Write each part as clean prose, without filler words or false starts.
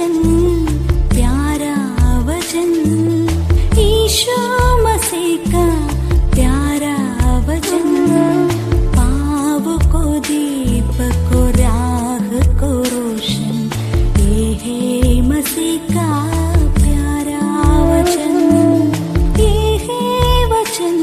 वचन, प्यारा वचन, ईशो मसीह का प्यारा वचन, पाव को दीप को राह को रोशन, ये है मसीह का प्यारा वचन, ये है वचन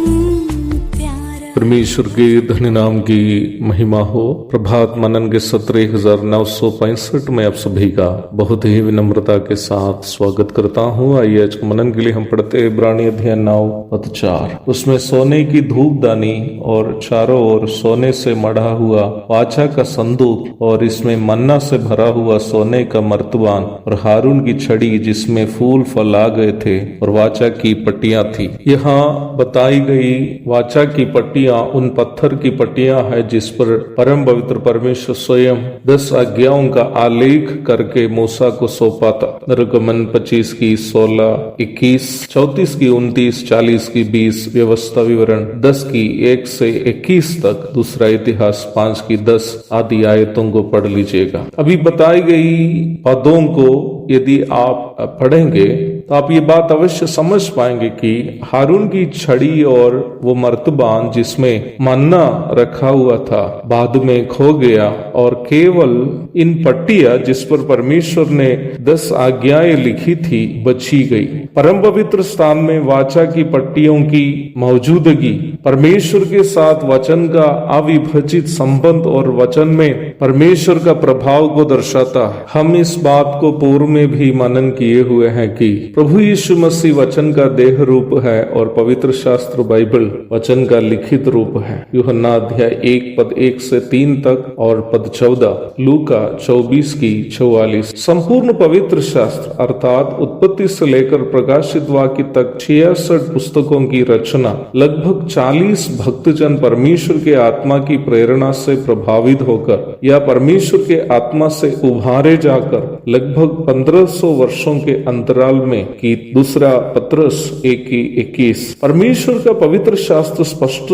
प्यारा। परमेश्वर के धन्य नाम की महिमा हो। प्रभात मनन के सत्र 1965 में आप सभी का बहुत ही विनम्रता के साथ स्वागत करता हूँ। आइए आज के मनन के लिए हम पढ़ते हैं इब्रानी अध्याय 9:4। उसमें सोने की धूपदानी और चारों ओर सोने से मढ़ा हुआ वाचा का संदूक और इसमें मन्ना से भरा हुआ सोने का मर्तबान और हारून की छड़ी जिसमें फूल फल आ गए थे और वाचा की पट्टियां थी। यहाँ बताई गई वाचा की पट्टियां उन पत्थर की पट्टियां है जिस पर परम पवित्र परमेश्वर स्वयं 10 आज्ञाओं का आलेख करके मूसा को सौंपा था। निर्गमन 25 की 16, 21, 34 की 29, 40 की 20, व्यवस्था विवरण 10 की 1 से 21 तक, दूसरा इतिहास 5 की 10 आदि आयतों को पढ़ लीजिएगा। अभी बताई गई पदों को यदि आप पढ़ेंगे तो आप ये बात अवश्य समझ पाएंगे कि हारून की छड़ी और वो मर्तबान जिसमें मन्ना रखा हुआ था बाद में खो गया और केवल इन पट्टियां जिस पर परमेश्वर ने 10 आज्ञाएं लिखी थी बची गई। परम पवित्र स्थान में वाचा की पट्टियों की मौजूदगी परमेश्वर के साथ वचन का अविभाजित संबंध और वचन में परमेश्वर का प्रभाव को दर्शाता है। हम इस बात को पूर्व में भी मनन किए हुए हैं कि प्रभु यीशु मसीह वचन का देह रूप है और पवित्र शास्त्र बाइबल वचन का लिखित रूप है। यूहन्ना अध्याय 1 पद 1 से 3 तक और पद 14, लूका 24 की 44। संपूर्ण पवित्र शास्त्र अर्थात उत्पत्ति से लेकर प्रकाशित वाक्य तक 66 पुस्तकों की रचना लगभग 40 भक्तजन परमेश्वर के आत्मा की प्रेरणा से प्रभावित होकर या परमेश्वर के आत्मा से उभारे जाकर लगभग 1500 वर्षों के अंतराल में की। दूसरा पत्रस 1:21। परमेश्वर का पवित्र शास्त्र स्पष्ट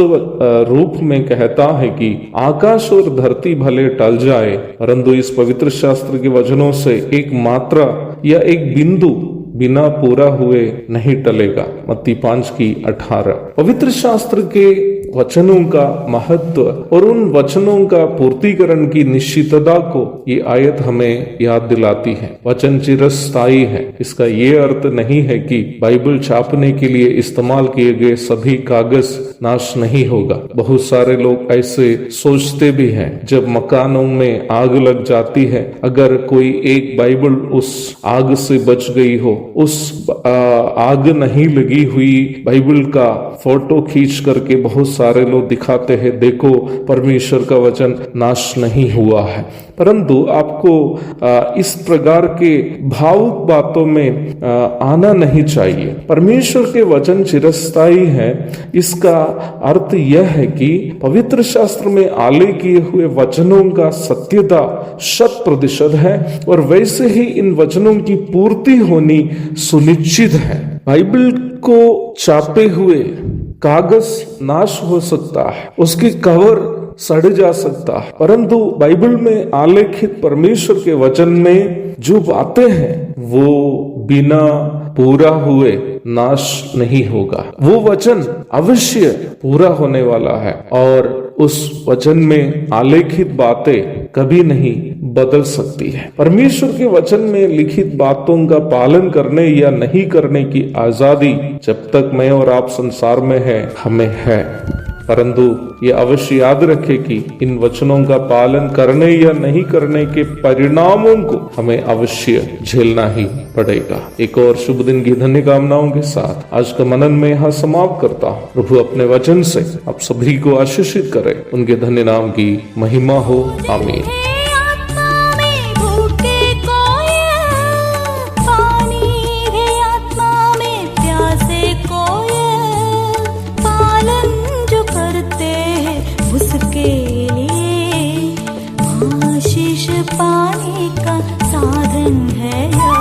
रूप में कहता है कि आकाश और धरती भले टल जाए परंतु इस पवित्र शास्त्र के वचनों से एक मात्रा या एक बिंदु बिना पूरा हुए नहीं टलेगा। मत्ती 5:18। पवित्र शास्त्र के वचनों का महत्व और उन वचनों का पूर्तिकरण की निश्चितता को ये आयत हमें याद दिलाती है। वचन चिरस्थायी है। इसका ये अर्थ नहीं है कि बाइबल छापने के लिए इस्तेमाल किए गए सभी कागज नाश नहीं होगा। बहुत सारे लोग ऐसे सोचते भी हैं। जब मकानों में आग लग जाती है, अगर कोई एक बाइबल उस आग से बच गई हो, उस आग नहीं लगी हुई बाइबल का फोटो खींच करके बहुत सारे लोग दिखाते हैं, देखो परमेश्वर का वचन नाश नहीं हुआ है। परंतु आपको इस प्रकार के भावुक बातों में आना नहीं चाहिए। परमेश्वर के वचन चिरस्थायी है। इसका अर्थ यह है कि पवित्र शास्त्र में आलेख किए हुए वचनों का सत्यता 100% है और वैसे ही इन वचनों की पूर्ति होनी सुनिश्चित है। बाइबल को छापे हुए कागज नाश हो सकता है, उसकी कवर सड़ जा सकता है, परंतु बाइबल में आलेखित परमेश्वर के वचन में जो बातें हैं वो बिना पूरा हुए नाश नहीं होगा। वो वचन अवश्य पूरा होने वाला है और उस वचन में आलेखित बातें कभी नहीं बदल सकती है। परमेश्वर के वचन में लिखित बातों का पालन करने या नहीं करने की आजादी जब तक मैं और आप संसार में है हमें है, परंतु ये अवश्य याद रखें कि इन वचनों का पालन करने या नहीं करने के परिणामों को हमें अवश्य झेलना ही पड़ेगा। एक और शुभ दिन की धन्य कामनाओं के साथ आज का मनन में यहाँ समाप्त करता हूँ। प्रभु अपने वचन से आप सभी को आशीषित करे, उनके धन्य नाम की महिमा हो। आमीन। आशीष पाने का साधन है।